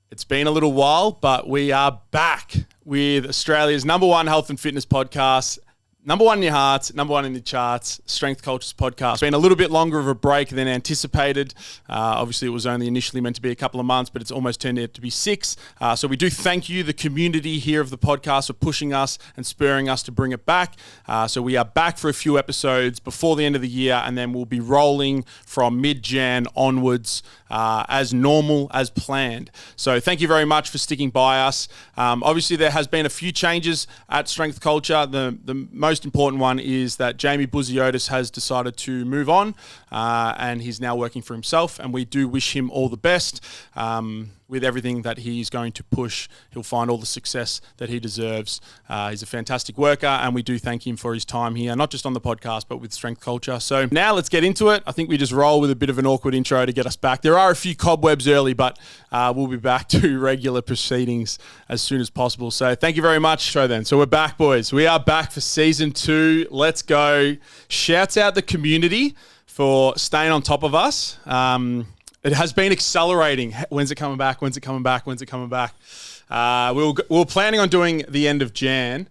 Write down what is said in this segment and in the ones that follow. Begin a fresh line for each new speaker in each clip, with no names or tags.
It's been a little while, but we are back with Australia's number one health and fitness podcast. Number one in your hearts, number one in the charts, Strength Cultures podcast. It's been a little bit longer of a break than anticipated. Obviously, it was only initially meant to be a couple of months, but it's almost turned out to be 6. So we do thank you, the community here of the podcast, for pushing us and spurring us to bring it back. So we are back for a few episodes before the end of the year, and then we'll be rolling from mid-Jan onwards as normal, as planned. So thank you very much for sticking by us. Obviously, there has been a few changes at Strength Culture. The most important one is that Jamie Buziotis has decided to move on, and he's now working for himself, and we do wish him all the best with everything that he's going to push. He'll find all the success that he deserves. He's a fantastic worker, and we do thank him for his time here, not just on the podcast, but with Strength Culture. So now let's get into it. I think we just roll with a bit of an awkward intro to get us back. There are a few cobwebs early, but we'll be back to regular proceedings as soon as possible. So thank you very much. So we're back, boys. We are back for season 2. Let's go. Shouts out the community for staying on top of us. It has been accelerating. When's it coming back? When's it coming back? When's it coming back? We were planning on doing the end of Jan,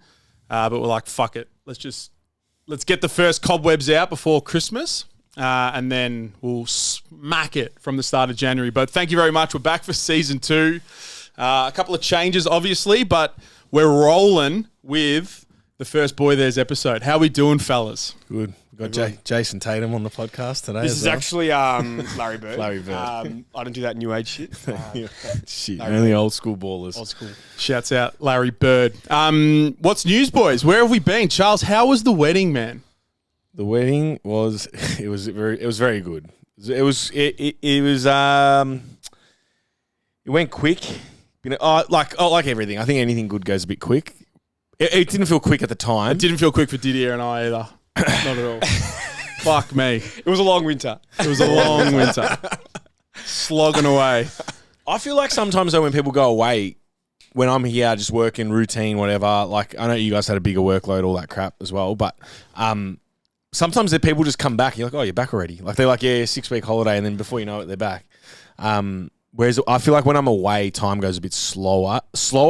but we're like, fuck it. Let's get the first cobwebs out before Christmas, and then we'll smack it from the start of January. But thank you very much. We're back for season 2. A couple of changes, obviously, but we're rolling with the first Boy There's episode. How we doing, fellas?
Good. We've got Jason Tatum on the podcast today.
This is actually Larry Bird.
Larry Bird.
I don't do that new age shit.
Shit, only old school ballers.
Old school.
Shouts out Larry Bird. What's news, boys? Where have we been? Charles, how was the wedding, man?
The wedding was very good. It went quick. You know, like everything. I think anything good goes a bit quick. It didn't feel quick at the time.
It didn't feel quick for Didier and I either. Not at all. Fuck me.
It was a long winter.
It was a long winter. Slogging away.
I feel like sometimes though when people go away, when I'm here just working, routine, whatever, like I know you guys had a bigger workload, all that crap as well, but sometimes the people just come back and you're like, oh, you're back already. Like they're like, yeah, 6-week holiday, and then before you know it, they're back. Whereas I feel like when I'm away, time goes a bit slower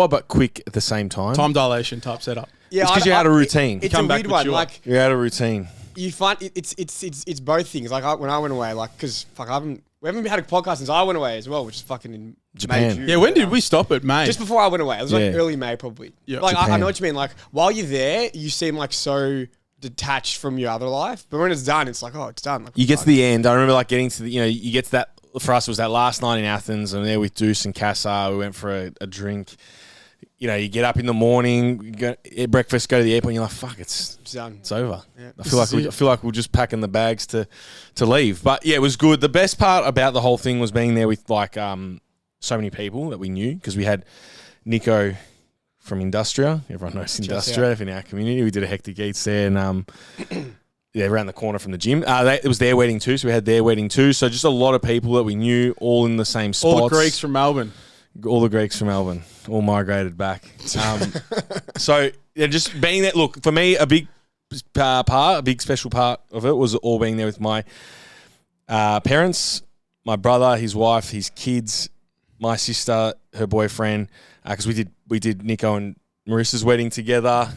but quick at the same time.
Time dilation type setup.
Yeah,
it's because you're out of routine.
It's a weird one. Like
you're out of routine.
You find it's both things. Like when I went away, like because we haven't had a podcast since I went away as well, which is fucking in
Japan.
May, June,
Yeah, when did we stop it, May?
Just before I went away. It was like early May probably.
Yeah,
like I know what you mean. Like while you're there, you seem like so detached from your other life, but when it's done, it's like, oh, it's done. Like,
you get to the end. I remember like getting to the, you get to that. For us, it was that last night in Athens, and there with Deuce and Casa, we went for a drink. You know, you get up in the morning, you go eat breakfast, go to the airport, and you're like, "Fuck, it's done. It's over." Yeah. I feel like we're just packing the bags to leave. But yeah, it was good. The best part about the whole thing was being there with like so many people that we knew, because we had Nico from Industria. Everyone knows Industria in our community. We did a Hectic Eats there, and yeah, around the corner from the gym. It was their wedding too, so we had their wedding too. So just a lot of people that we knew, all in the same spots.
All the Greeks from Melbourne.
All the Greeks from Melbourne, all migrated back. So yeah, just being there. Look, for me, a big special part of it was all being there with my parents, my brother, his wife, his kids, my sister, her boyfriend. Because we did Nico and Marissa's wedding together.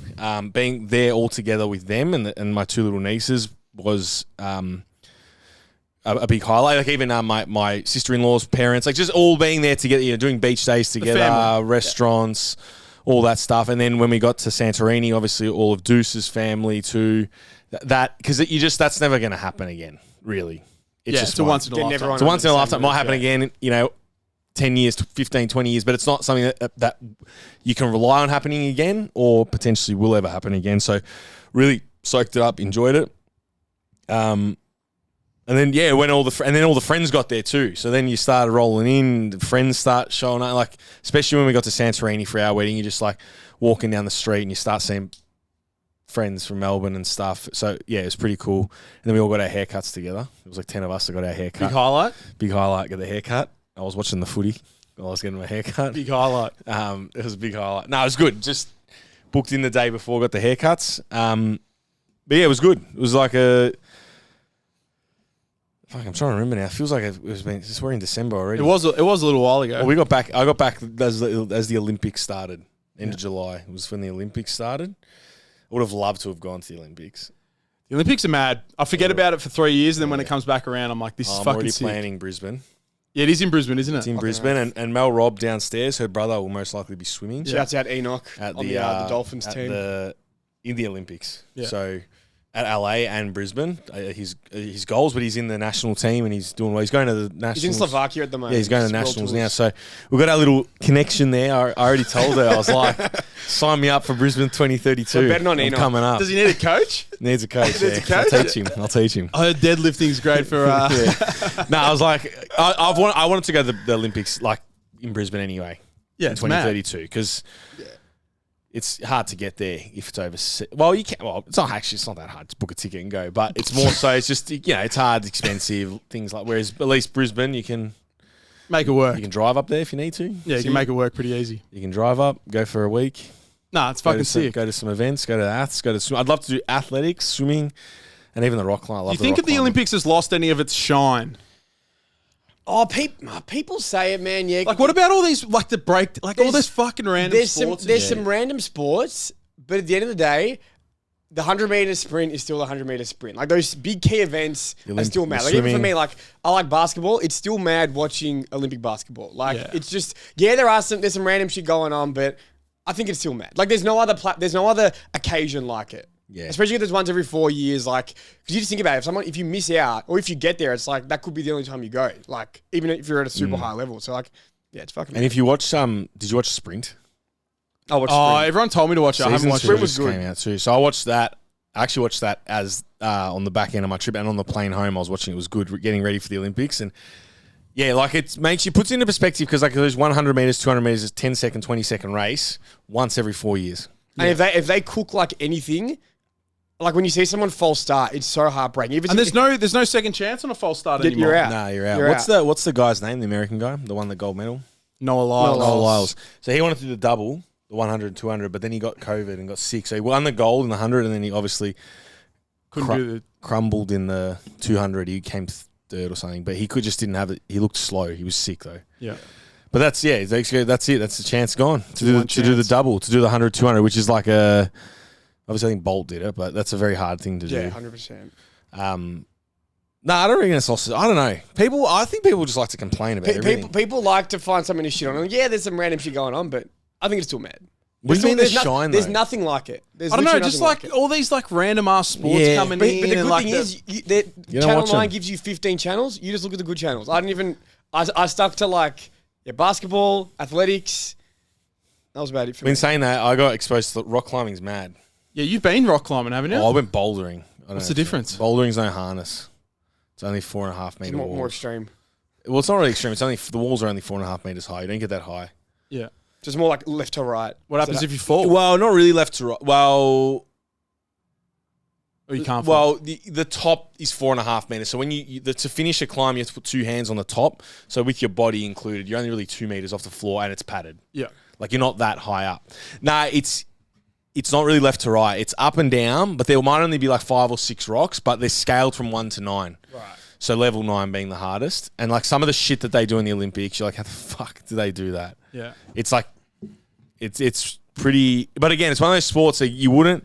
Being there all together with them and my 2 little nieces was a big highlight. Like even my sister-in-law's parents, like just all being there together, doing beach days together, restaurants, all that stuff. And then when we got to Santorini, obviously all of Deuce's family too. That because that's never going to happen again. Really,
it's a once in a lifetime.
It's a once in a lifetime. Might happen again. 10 years, 15, 20 years, but it's not something that you can rely on happening again or potentially will ever happen again. So really soaked it up, enjoyed it. And then, when all the friends got there too. So then you started rolling in, the friends start showing up. Like, especially when we got to Santorini for our wedding, you're just like walking down the street and you start seeing friends from Melbourne and stuff. So, yeah, it was pretty cool. And then we all got our haircuts together. It was like 10 of us that got our haircut.
Big highlight?
Big highlight, got the haircut. I was watching the footy while I was getting my haircut.
Big highlight.
It was a big highlight. No, it was good. Just booked in the day before, got the haircuts. But, yeah, it was good. It was like Fuck, I'm trying to remember now. It feels like we're in December already.
It was a little while ago.
Well, we got back. I got back as the Olympics started. End of July. It was when the Olympics started. I would have loved to have gone to the Olympics.
The Olympics are mad. I forget about it for 3 years, and then when it comes back around, I'm like, this is
I'm
fucking
already
sick.
planning Brisbane.
Yeah, it is in Brisbane, isn't it?
It's in Brisbane, and Mel Robb downstairs, her brother will most likely be swimming.
Shouts out Enoch
At
on the Dolphins team.
In the Olympics.
Yeah.
So at LA and Brisbane, his goals, but he's in the national team and he's doing well. He's going to the nationals.
He's in Slovakia at the moment.
Yeah, he's going to nationals now. So we've got our little connection there. I already told her. I was like, sign me up for Brisbane 2032.
We're betting on
I'm
Enoch.
coming up.
Does he need a coach?
Needs a coach.
Needs a coach?
I'll teach him.
I heard deadlifting's great for...
No, I was like, I wanted to go to the Olympics like in Brisbane anyway.
Yeah,
in
it's mad.
2032 because it's hard to get there if it's over. Well, you can. Well, it's not that hard to book a ticket and go, but it's more so. It's just it's hard, expensive things like. Whereas at least Brisbane, you can
Make it work.
you can drive up there if you need to.
Yeah, you can make it work pretty easy.
You can drive up, go for a week.
Nah, it's fucking sick.
Go to some events, go to aths, go to swim. I'd love to do athletics, swimming, and even the rock climb. I love
Do you think
rock
if the
climbing.
Olympics has lost any of its shine?
Oh, people say it, man. Yeah.
Like, what about all these, like, the break, like, all
There's-
this fucking random
There's
sports?
some random sports, but at the end of the day, the 100-meter sprint is still a 100-meter sprint. Like, those big key events are still mad. Like, even for
swimming.
me, like, I like basketball. It's still mad watching Olympic basketball. Like,
Yeah.
it's just, there's some random shit going on, but I think it's still mad. Like, there's no other occasion like it.
Yeah.
Especially if there's once every 4 years, like, because you just think about it, if you miss out, or if you get there, it's like, that could be the only time you go. Like, even if you're at a super high level. So, like, yeah, it's fucking
And if you watch did you watch Sprint?
I watched
Oh,
sprint.
everyone told me to watch it. I haven't
Season
watched
2
it.
just came out too. So I watched that. I actually watched that as on the back end of my trip, and on the plane home, I was watching. It was good, getting ready for the Olympics, and yeah, like it puts into perspective because like there's 100 meters, 200 meters, is 10-second, 20-second race once every 4 years.
And if they cook like anything, like when you see someone false start, it's so heartbreaking. If it's,
And there's no second chance on a false start
You're
anymore.
out.
Nah, you're out.
You're
What's the guy's name? The American guy, the one that gold medal.
Noah Lyles.
Noah
Lyles. So he wanted to do the double, the 100 and 200, but then he got COVID and got sick. So he won the gold in the 100, and then he obviously
Couldn't do the...
crumbled in the 200. He came third or something, but he just didn't have it. He looked slow. He was sick though.
Yeah.
But that's it. That's the chance gone to do the
chance.
double, to do the 100, 200, which is like obviously I think Bolt did it, but that's a very hard thing to
yeah,
do.
100%.
No, I don't reckon it's lost. I don't know. I think people just like to complain about everything.
People like to find something to shit on. And yeah, there's some random shit going on, but I think it's still mad.
What do you mean there's
no-
shine,
There's
though?
nothing like it. There's
I don't know,
literally
just
nothing
like
it.
all these like random ass sports
Yeah.
coming
But
in.
the good
and like
thing is,
don't
Channel
watch
9
them.
gives you 15 channels. You just look at the good channels. I stuck to like basketball, athletics. That was about it for me.
In saying that, I got exposed to rock climbing's mad.
Yeah, you've been rock climbing, haven't you?
Oh, I went bouldering.
What's the difference?
Bouldering's no harness. It's only 4.5 meter
It's more
walls.
extreme.
Well, it's not really extreme. It's only the walls are only 4.5 meters high. You don't get that high.
Yeah.
Just more like left to right.
What happens if you fall?
Well, not really left to right. Well,
Or you can't fall?
well, the top is 4.5 meters. So when to finish a climb, you have to put two hands on the top. So with your body included, you're only really 2 meters off the floor, and it's padded.
Yeah.
Like you're not that high up. Nah, it's not really left to right. It's up and down, but there might only be like 5 or 6 rocks, but they're scaled from 1 to 9.
Right.
So level 9 being the hardest. And like some of the shit that they do in the Olympics, you're like, how the fuck do they do that?
Yeah.
It's like, it's pretty, but again, it's one of those sports that you wouldn't,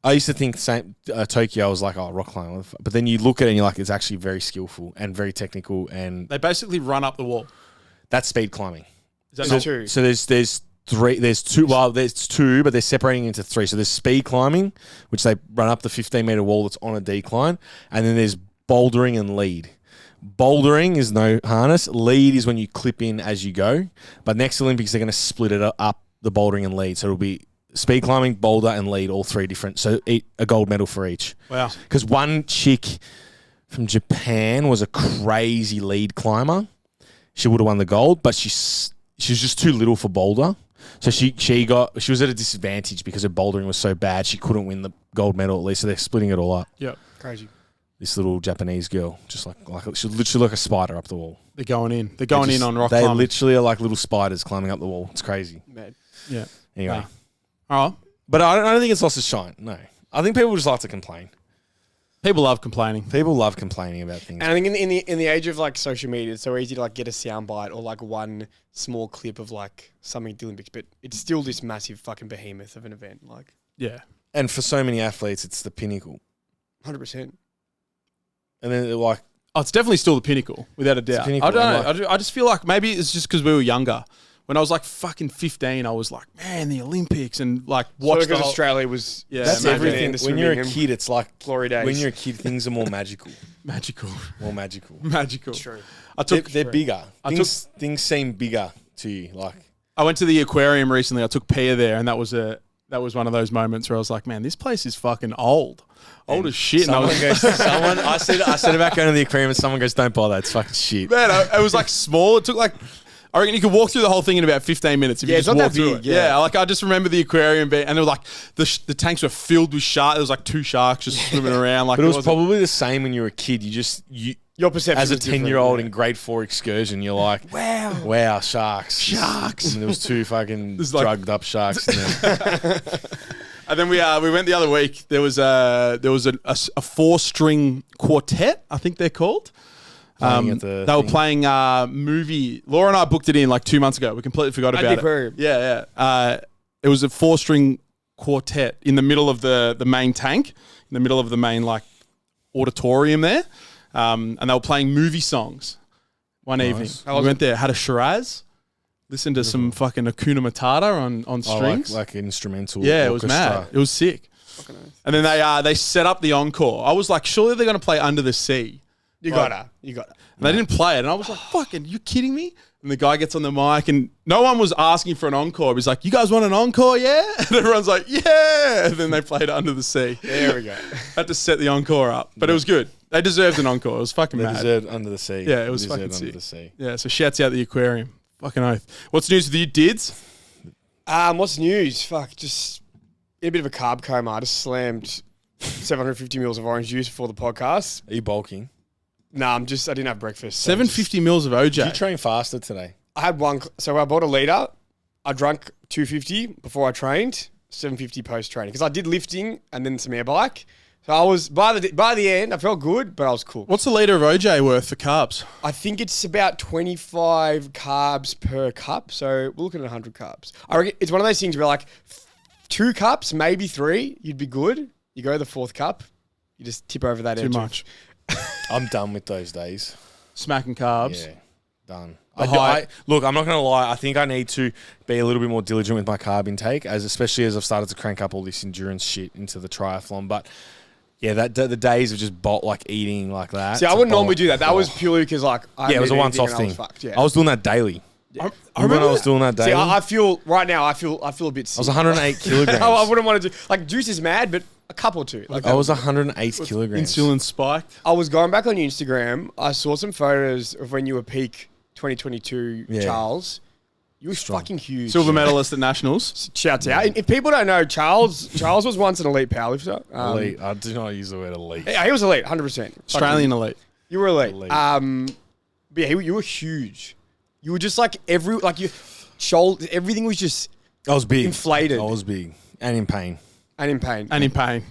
I used to think Tokyo was like, oh, rock climbing. But then you look at it and you're like, it's actually very skillful and very technical, and
They basically run up the wall.
that's speed climbing.
Is that
So
not
two.
So there's three, there's two, well, there's two, but they're separating into 3. So there's speed climbing, which they run up the 15-meter wall that's on a decline, and then there's bouldering and lead. Bouldering is no harness. Lead is when you clip in as you go. But next Olympics, they're going to split it up, the bouldering and lead. So it'll be speed climbing, boulder, and lead, all 3 different. So a gold medal for each.
Wow.
Because one chick from Japan was a crazy lead climber. She would have won the gold, but she was just too little for boulder. So she was at a disadvantage because her bouldering was so bad she couldn't win the gold medal at least. So they're splitting it all up.
Yeah.
Crazy.
This little Japanese girl, just like she's literally like a spider up the wall.
They're going in. They're going in on rock
They
climbing.
literally are like little spiders climbing up the wall. It's crazy.
Mad.
Yeah.
Anyway,
Wow. All right.
but I don't think it's lost its shine. No, I think people just like to complain.
People love complaining.
People love complaining about things.
And I think in the age of like social media, it's so easy to like get a soundbite or like one small clip of like something at the Olympics, but it's still this massive fucking behemoth of an event. Like,
Yeah.
And for so many athletes, it's the pinnacle.
100%.
And then like,
Oh, it's definitely still the pinnacle, without a doubt.
pinnacle,
I don't
and
know. I just feel like maybe it's just because we were younger. When I was like fucking 15, I was like, man, the Olympics, and like watched
because Australia was
that's
maybe.
everything.
The
When you're a
swimming
kid, it's like
glory days.
when you're a kid, things are more magical.
magical,
More magical.
magical.
True.
They're bigger. Things seem bigger to you. Like,
I went to the aquarium recently. I took Pia there, and that was one of those moments where I was like, man, this place is fucking old as shit. And I
said about going to the aquarium, and someone goes, "Don't bother, it's fucking shit."
man, it was like small. It took like, I reckon you could walk through the whole thing in about 15 minutes if you
it's
just
not
walk
that
through
big,
it.
yeah.
Like I just remember the aquarium being, and they were like the tanks were filled with sharks. There was like 2 sharks just swimming around. Like
But it was
wasn't-
probably the same when you were a kid.
Your perception
As a
was different,
10-year-old
yeah.
in grade 4 excursion, you're like, wow, sharks. And there was 2 fucking
There's like-
drugged up sharks in there.
And then we went the other week. There was a 4-string quartet, I think they're called.
Playing at the
They were
thing.
playing movie. Laura and I booked it in like 2 months ago. We completely forgot
At
about
the
it.
aquarium.
Yeah. It was a 4-string quartet in the middle of the main tank, in the middle of the main like auditorium there, and they were playing movie songs one evening.
How
We
was
went there, had a Shiraz, listened to some fucking Hakuna Matata on strings.
like instrumental.
Yeah, it was
orchestra.
mad. It was sick. And then they set up the encore. I was like, surely they're going to play Under the Sea.
You gotta.
And they didn't play it. And I was like, fucking, you kidding me? And the guy gets on the mic and no one was asking for an encore. He's like, you guys want an encore, yeah? And everyone's like, yeah. And then they played Under the Sea.
There we go.
Had to set the encore up. But it was good. They deserved an encore. It was fucking
They
mad.
deserved Under the Sea.
Yeah, it was
They
fucking
deserved Under
sick.
the Sea.
Yeah, so shouts out the aquarium. Fucking oath. What's news with you, Dids?
What's news? Fuck, just in a bit of a carb coma. I just slammed 750 mils of orange juice before the podcast.
Are you bulking?
Nah, I didn't have breakfast. So
750 mils of
Did you
OJ.
train faster today?
I had one, so I bought a litre. I drank 250 before I trained, 750 post training. Because I did lifting and then some air bike. So I was, by the end, I felt good, but I was cool.
What's a litre of OJ worth for carbs?
I think it's about 25 carbs per cup. So we're looking at 100 carbs. I reckon it's one of those things where like 2 cups, maybe 3, you'd be good. You go to the 4th cup, you just tip over that
Too
edge.
much.
I'm done with those days.
Smacking carbs.
Yeah, done.
high-
Look, I'm not going to lie. I think I need to be a little bit more diligent with my carb intake, especially as I've started to crank up all this endurance shit into the triathlon. But yeah, the days of just eating like that.
See, I wouldn't normally do that. That was purely because like I
it was a
didn't eat
once-off
anything
thing.
and I was fucked. Yeah.
I was doing that daily.
I
Remember when I was doing that daily?
See, I feel right now. I feel a bit sick.
I was 108 kilograms.
I wouldn't want to do like juice is mad, but a cup or two. Like
I was 108 kilograms.
Insulin spiked.
I was going back on your Instagram. I saw some photos of when you were peak 2022,
Yeah.
Charles. You were fucking huge.
Silver medalist at Nationals.
Shouts out. If people don't know, Charles was once an elite powerlifter.
Elite. I do not use the word elite.
Yeah, he was elite, 100%.
Australian elite.
You were elite.
Elite.
But yeah, you were huge. You were just like your shoulder, everything was just
I was big.
inflated.
I was big and in pain.
and in pain.
And in pain.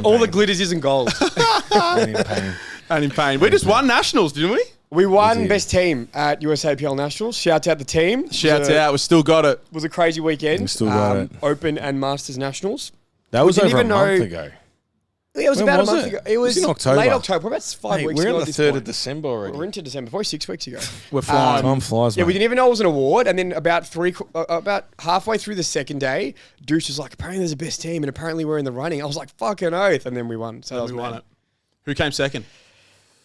all the glitters isn't gold.
And in pain.
And in pain. We just won Nationals, didn't we?
We won
did.
best team at USAPL Nationals. Shouts out the team.
Shouts out. We still got it.
Was a crazy weekend.
We still got it.
Open and Masters Nationals.
That was
didn't
over a
even
month
know-
ago.
Yeah, it was
When
about
was
a month
it?
ago.
It was in October.
Late October. Probably about 5
Mate,
weeks
we're
ago.
on
at
the
this
3rd
point.
of December already.
We're into December. Probably 6 weeks ago.
We're flying.
Time flies,
Yeah,
mate.
we didn't even know it was an award, and then about halfway through the second day, Deuce was like, "Apparently, there's a best team, and apparently we're in the running." I was like, "Fucking oath!" And then we won. So that was
We won
mad.
it. Who came second?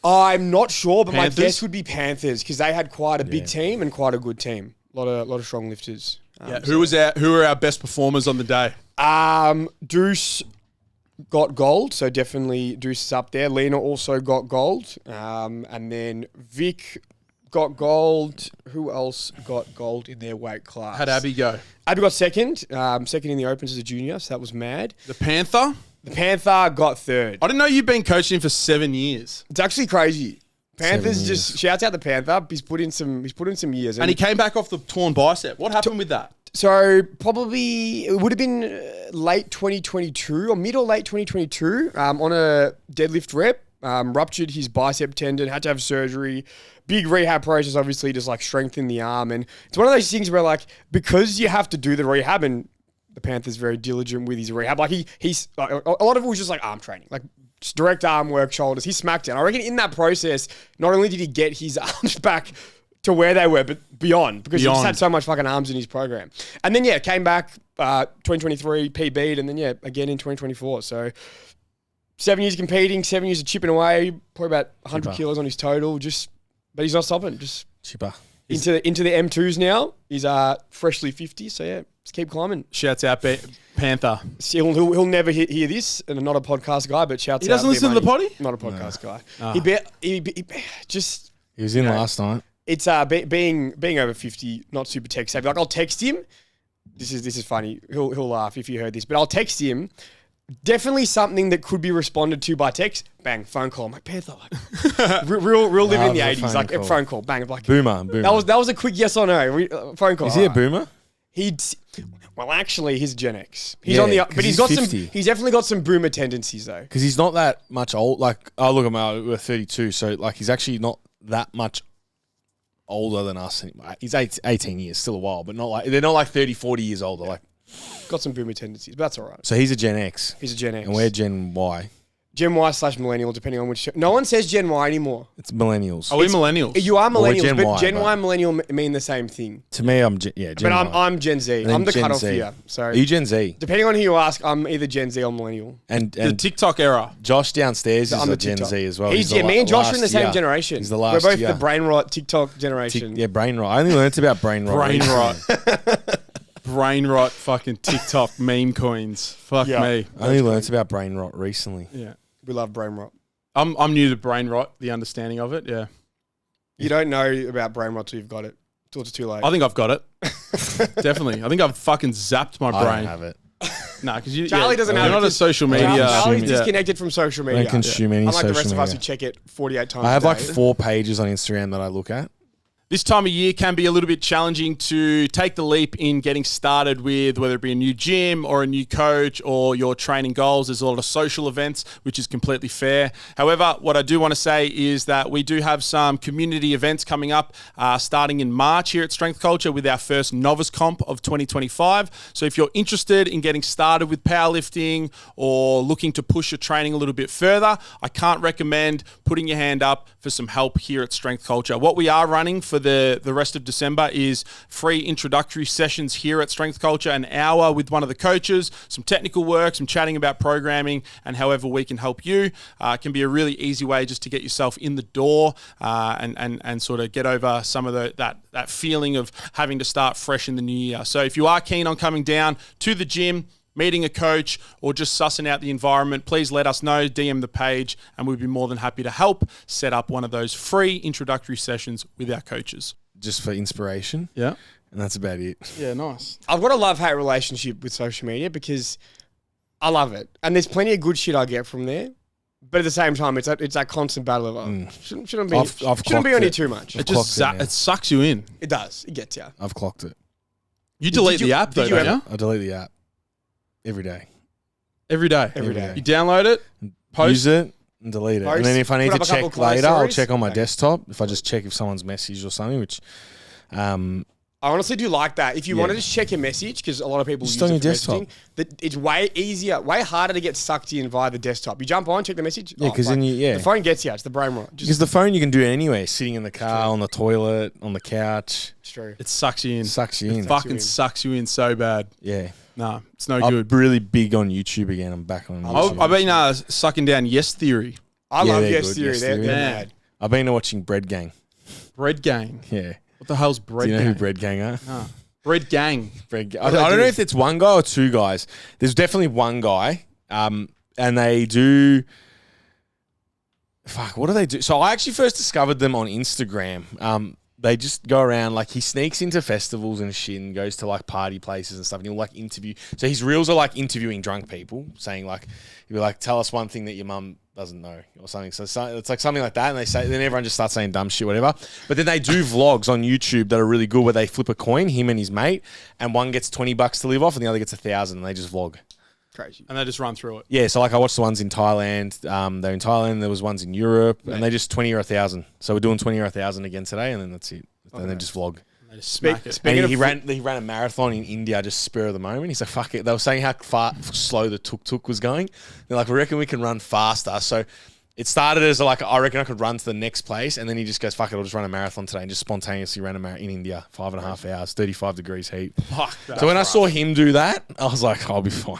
I'm not sure, but
Panthers?
my guess would be Panthers because they had quite a big
Yeah.
team and quite a good team. A lot of strong lifters.
Yeah. Who were our best performers on the day?
Deuce got gold, so definitely Deuce is up there. Lena also got gold, and then Vic got gold. Who else got gold in their weight class?
How'd Abby go?
Abby got second, second in the Opens as a junior, so that was mad.
The Panther?
The Panther got third.
I didn't know you've been coaching for 7 years.
It's actually crazy. Panthers
7
just shouts out the Panther. He's put in some years,
And he came back off the torn bicep. What happened with that?
So probably it would have been late 2022 or mid or late 2022 on a deadlift rep. Ruptured his bicep tendon, had to have surgery. Big rehab process, obviously, just like strengthen the arm. And it's one of those things where like, because you have to do the rehab, and the Panther's very diligent with his rehab. Like he's a lot of it was just like arm training, like just direct arm work, shoulders. He smacked it. I reckon in that process, not only did he get his arms back to where they were, but beyond, because he just had so much fucking arms in his program. And then, came back 2023, PB'd, and then, again in 2024. So 7 years competing, 7 years of chipping away, probably about 100 kilos on his total. But he's not stopping. Just
chipper.
Into the M2s now. He's freshly 50, so just keep climbing.
Shouts out Panther.
He'll never hear this, and I'm not a podcast guy, but shouts out.
He doesn't listen to the potty?
Not a podcast guy.
He was in last night.
It's being over 50, not super tech savvy. Like I'll text him. This is funny. He'll laugh if you heard this, but I'll text him. Definitely something that could be responded to by text. Bang, phone call. I'm like, Panther, like real living in the 80s. Like a phone call. Bang, like
boomer.
That was a quick yes or no phone call.
Is he a boomer?
Well, actually, he's Gen X. He's on the, but he's got 50. He's definitely got some boomer tendencies though.
Because he's not that much old. Like, oh look, we're 32, so like he's actually not that much older than us. He's 18 years, still a while, but not like they're not like 30, 40 years older. Like,
got some boomer tendencies, but that's all right.
So he's a Gen X.
He's a Gen X.
And we're Gen Y.
Gen Y/millennial, depending on which. No one says Gen Y anymore.
It's millennials.
Are we millennials?
You are millennials,
well,
Gen Y and millennial mean the same thing.
To me, I'm Gen
but
Y.
I'm Gen Z. I'm the
Gen
cutoff
Z.
here. So
are you Gen Z?
Depending on who you ask, I'm either Gen Z or millennial.
And
the TikTok era.
Josh downstairs is
I'm
a Gen Z as well.
Me and Josh are in the same generation.
He's the last.
We're both the brain rot TikTok generation.
Brain rot. I only learned about brain rot.
Brain rot. Brain rot. Fucking TikTok meme coins. Fuck me.
I only learned about brain rot recently.
Yeah. We love brain rot.
I'm new to brain rot, the understanding of it, yeah.
You don't know about brain rot till you've got it. Till it's too late.
I think I've got it. Definitely. I think I've fucking zapped my brain.
I don't have it.
Nah, because
Charlie doesn't have it.
You're not a social media.
Charlie's disconnected from social media.
I don't consume any social media.
Unlike the rest of us who check it 48 times
I have
a day.
like 4 pages on Instagram that I look at.
This time of year can be a little bit challenging to take the leap in getting started with whether it be a new gym or a new coach or your training goals. There's a lot of social events, which is completely fair. However, what I do want to say is that we do have some community events coming up starting in March here at Strength Culture with our first novice comp of 2025. So if you're interested in getting started with powerlifting or looking to push your training a little bit further, I can't recommend putting your hand up for some help here at Strength Culture. What we are running for the rest of December is free introductory sessions here at Strength Culture, an hour with one of the coaches, some technical work, some chatting about programming, and however we can help you. It can be a really easy way just to get yourself in the door and sort of get over some of that feeling of having to start fresh in the new year. So if you are keen on coming down to the gym, meeting a coach, or just sussing out the environment, please let us know, DM the page, and we'd be more than happy to help set up one of those free introductory sessions with our coaches.
Just for inspiration.
Yeah.
And that's about it.
Yeah, nice.
I've got a love-hate relationship with social media because I love it. And there's plenty of good shit I get from there. But at the same time, it's that constant battle of, shouldn't be on here too much.
It just it sucks you in.
It does. It gets you.
I've clocked it.
You delete the app, though, don't you?
I delete the app. Every day.
Every day. You download it, post
use it, and delete it. And then if I need to check later, I'll check on my desktop. If I just check if someone's messaged or something, which
I honestly do like that. If you want to just check your message, because a lot of people use it for messaging, that it's way easier, way harder to get sucked in via the desktop. You jump on, check the message.
Yeah, because then the
phone gets you. It's the brain rot.
Because the phone you can do it anyway, sitting in the car, on the toilet, on the couch.
It's true.
It sucks you in.
Sucks you in.
It fucking sucks you in so bad.
Yeah.
No, it's no
I'm
good.
really big on YouTube again. I'm back on YouTube.
I've been sucking down Yes Theory.
I love Yes Theory. They're mad.
I've been watching Bread Gang.
Bread Gang?
Yeah.
What the hell's Bread Gang?
Do you know who Bread Gang are?
No. Bread Gang.
Bread Gang. I don't know if it's one guy or two guys. There's definitely one guy. And they do... Fuck, what do they do? So I actually first discovered them on Instagram. They just go around, like he sneaks into festivals and shit and goes to like party places and stuff, and he'll like interview. So his reels are like interviewing drunk people, saying like, he'll be like, tell us one thing that your mum doesn't know or something. So it's like something like that, and then everyone just starts saying dumb shit, whatever. But then they do vlogs on YouTube that are really good, where they flip a coin, him and his mate, and one gets $20 to live off, and the other gets 1,000, and they just vlog.
Crazy.
And they just run through it.
Yeah, so like I watched the ones in Thailand. They're in Thailand. There was ones in Europe, and they just 20 or 1,000. So we're doing 20 or 1,000 again today, and then that's it. And they just vlog.
They just smack it.
And he ran a marathon in India, just spur of the moment. He's like, fuck it. They were saying how slow the tuk-tuk was going. They're like, we reckon we can run faster. So it started as like, I reckon I could run to the next place. And then he just goes, fuck it, I'll just run a marathon today. And just spontaneously ran a marathon in India, 5.5 hours, 35 degrees heat.
Fuck,
so when I saw him do that, I was like, I'll be fine.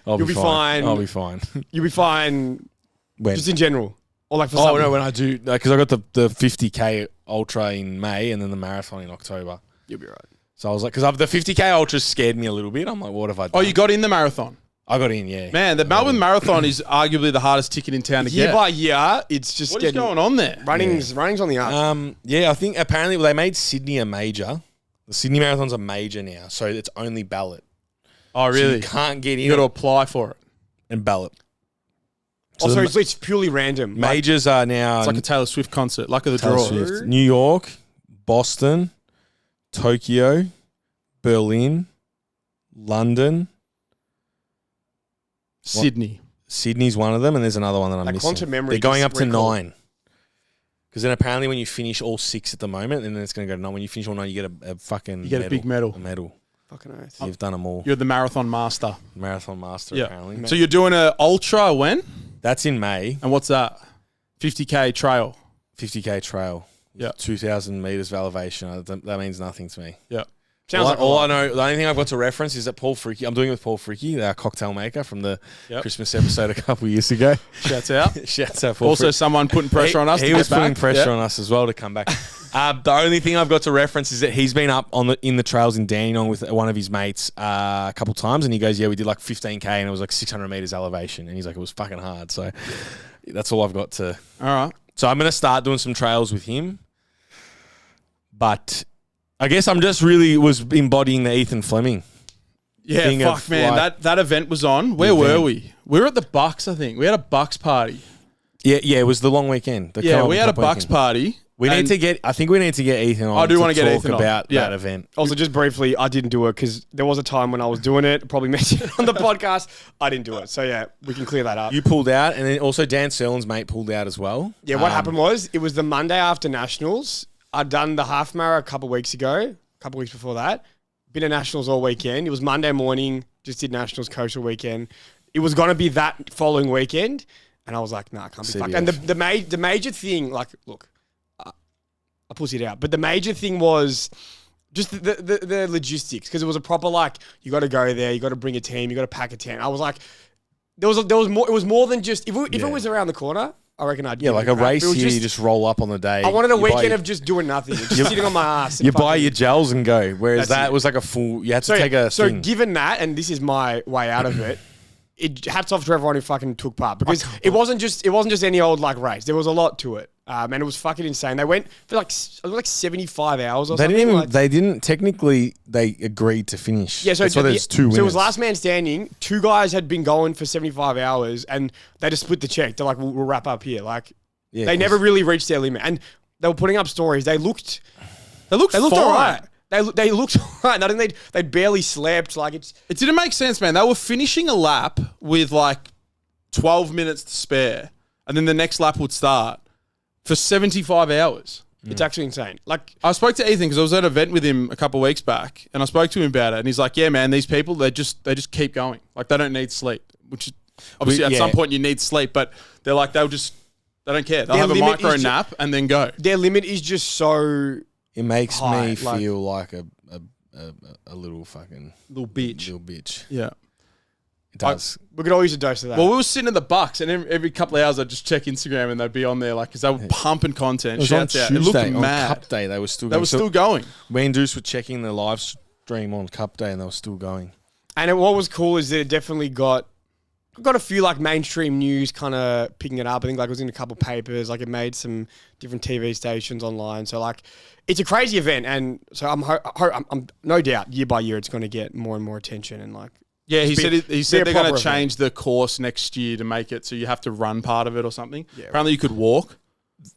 You'll be fine. I'll be fine.
You'll be fine.
When?
Just in general. Or like for
Oh,
something.
no, when I do, because I got the 50K Ultra in May and then the marathon in October.
You'll be right.
So I was like, because the 50K Ultra scared me a little bit. I'm like, what have I done?
Oh, you got in the marathon?
I got in, yeah.
Man, the Melbourne Marathon is arguably the hardest ticket in town to
Year
get.
by year, it's just
What is going on there?
Running's on the up.
Yeah, I think apparently they made Sydney a major. The Sydney Marathon's a major now, so it's only ballot.
Oh,
So
really?
you can't get in
You got to apply for it.
and ballot. So
Also,
the
it's purely random.
majors are now
It's like a Taylor Swift concert, luck of the
Taylor
draw.
Swift. New York, Boston, Tokyo, Berlin, London.
Sydney.
Sydney's one of them, and there's another one that I'm
Like
missing.
quantum memory,
They're going up
just
to
recall.
9. Because then apparently when you finish all 6 at the moment, and then it's going to go to 9. When you finish all 9, you get a fucking
You get a big medal.
A medal.
Fucking oath.
You've done them all.
You're the marathon master.
Marathon master,
Yeah.
apparently.
So you're doing a ultra when?
That's in May.
And what's that? 50K trail.
50K trail.
Yeah.
2,000 meters of elevation. That means nothing to me.
Yeah.
Sounds like
all I know, the only thing I've got to reference is that Paul Fricky, I'm doing it with Paul Fricky, our cocktail maker from the Christmas episode a couple of years ago.
Shouts out.
Shouts out Paul
Also,
Fricky.
someone putting pressure on us.
He
to
was
get
putting
back.
pressure
Yeah.
on us as well to come back. The only thing I've got to reference is that he's been up in the trails in Dandenong with one of his mates a couple times, and he goes, "Yeah, we did like 15K, and it was like 600 meters elevation," and he's like, "It was fucking hard." So that's all I've got to.
All right.
So I'm gonna start doing some trails with him, but I guess I'm just really was embodying the Ethan Fleming.
Yeah,
thing
fuck,
of,
man.
like-
That event was on. Where were we? We were at the Bucks, I think. We had a Bucks party.
Yeah, it was the long weekend. The
Yeah,
Carlton
we had a
Cup
Bucks
weekend.
party.
I think we need to get Ethan on.
I do
to
wanna get
talk
Ethan on.
about
Yeah.
that event.
Also, just briefly, I didn't do it because there was a time when I was doing it. Probably mentioned it on the podcast. I didn't do it. So, yeah, we can clear that up.
You pulled out, and then also Dan Serlin's mate pulled out as well.
Yeah, what happened was it was the Monday after Nationals. I'd done the half marathon a couple of weeks ago, a couple of weeks before that. Been at Nationals all weekend. It was Monday morning, just did Nationals coastal weekend. It was going to be that following weekend. And I was like, nah, I can't be fucked. And the major thing, like, look, I pussied out. But the major thing was just the logistics, because it was a proper, like, you got to go there, you got to bring a team, you got to pack a tent. I was like, there was more. It was more than just if it was around the corner. I reckon I'd
Yeah, like a race
It was
here, you just roll up on the day.
I wanted a
You buy
weekend
your-
of just doing nothing, just sitting on my ass. and
You buy
fucking-
your gels and go. Whereas
That's
that
it.
was like a full. You had to
So,
take a.
so
thing.
given that, and this is my way out of it, hats off to everyone who fucking took part, because it wasn't just any old like race. There was a lot to it, and it was fucking insane. They went for like 75 hours or
They
something.
didn't even.
like-
They didn't technically. They agreed to finish.
Yeah, so
that's why there's two winners.
So it was last man standing. Two guys had been going for 75 hours, and they just split the check. They're like, we'll wrap up here. Like,
Yeah,
they
'cause-
never really reached their limit, and they were putting up stories. They looked
They looked
all
fine.
right. They looked all right. I think they barely slept. Like it's
It didn't make sense, man. They were finishing a lap with like 12 minutes to spare, and then the next lap would start for 75 hours.
it's actually insane. Like
I spoke to Ethan because I was at an event with him a couple of weeks back, and I spoke to him about it, and he's like, "Yeah, man, these people they just keep going. Like they don't need sleep, which is obviously at some point you need sleep, but they're like they don't care. They'll
Their
have a
limit
micro
is
nap and then go."
their limit is just so.
It makes
high,
me
like-
feel like a little fucking
Little bitch.
little bitch.
Yeah.
It does.
We could all use a dose of that.
Well, we were sitting in the Bucks, and every couple of hours I'd just check Instagram, and they'd be on there, like, because they were pumping content.
it was on
Shouts out.
Tuesday.
It looked
on
mad.
Cup Day, they were still.
They
going.
were still going.
Me and Deuce were checking the live stream on Cup Day, and they were still going.
And what was cool is that it definitely got a few like mainstream news kind of picking it up. I think like it was in a couple papers. Like it made some different TV stations online. So like it's a crazy event, and so I'm no doubt year by year it's going to get more and more attention and like.
Yeah, he said they're going
proper
to change the course next year to make it so you have to run part of it or something.
Yeah,
Apparently you could walk.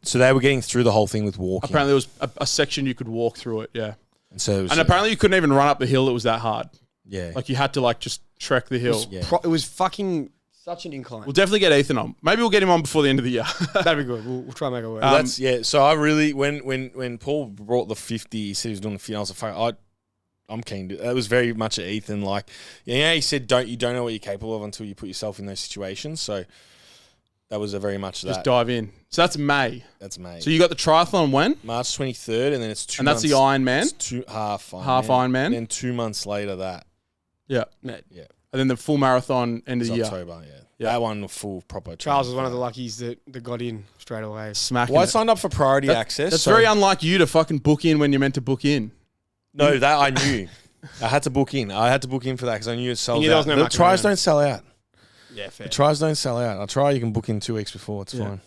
So they were getting through the whole thing with walking.
Apparently there was a section you could walk through it, yeah.
And so it was,
And apparently you couldn't even run up the hill. It was that hard.
yeah.
Like you had to like just trek the hill.
Yeah.
It was fucking such an incline.
We'll definitely get Ethan on. Maybe we'll get him on before the end of the year.
That'd be good. We'll try and make it work.
That's So I really when Paul brought the 50, he said he was doing the 50. I was like, I'm keen to. That was very much at Ethan. Like, yeah, he said, you don't know what you're capable of until you put yourself in those situations. So that was a very much
Just
that.
dive in. So that's May.
That's May.
So you got the triathlon when?
March 23rd, and then it's 2
And that's
months.
the Ironman?
It's half
Ironman.
And then 2 months later, that.
Yeah.
Yeah.
And then the full marathon end of
It's
the year.
October, yeah.
Yeah.
That one, full proper.
Charles was one of the luckies that got in straight away.
Smacking
Well, I
it.
signed up for priority access.
That's
so-
very unlike you to fucking book in when you're meant to book in.
No, that I knew. I had to book in. I had to book in for that because I knew it sold
knew there
out.
was no
The
mucking
tries
around.
don't sell out.
Yeah, fair.
The tries don't sell out. I try. You can book in 2 weeks before. It's
Yeah.
fine.